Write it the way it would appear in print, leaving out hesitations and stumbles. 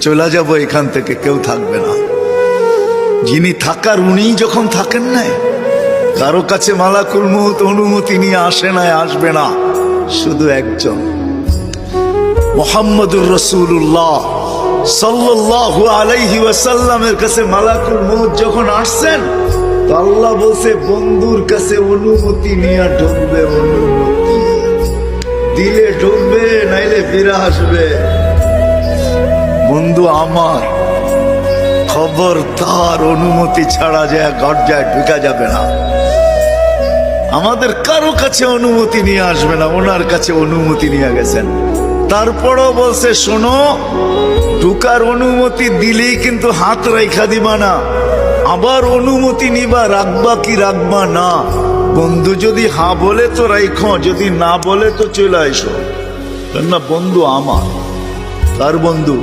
চলে যাব এখান থেকে, কেউ থাকবে না। যিনি থাকার উনিই যখন থাকেন নাই, কারো কাছে মালাকুল মউত অনুমতি নিয়ে আসে নাই, আসবে না। শুধু একজন মুহাম্মদুর রাসূলুল্লাহ সাল্লাল্লাহু আলাইহি ওয়াসাল্লামের কাছে মালাকুল মউত যখন আসছেন, তো আল্লাহ বলছে বন্ধুর কাছে অনুমতি নিয়ে ঢুকবে। অনুমতি দিলে ঢুকবে, নাইলে ফিরে আসবে। বন্ধু আমার, খবরদার অনুমতি ছাড়া যায় গর্জায় ঢুকা যাবে না। আমাদের কারো কাছে অনুমতি নিয়ে আসবে না, ওনার কাছে অনুমতি নিয়ে গেছেন। তারপরও বলছে শোনো, ঢুকার অনুমতি দিলেই কিন্তু হাত রাইখা দিবা না, আবার অনুমতি নিবা, রাখবা কি রাখবা না। বন্ধু যদি হ্যাঁ বলে তো রাইখো, যদি না বলে তো চলে আইসো। না বন্ধু আমার, কার বন্ধু?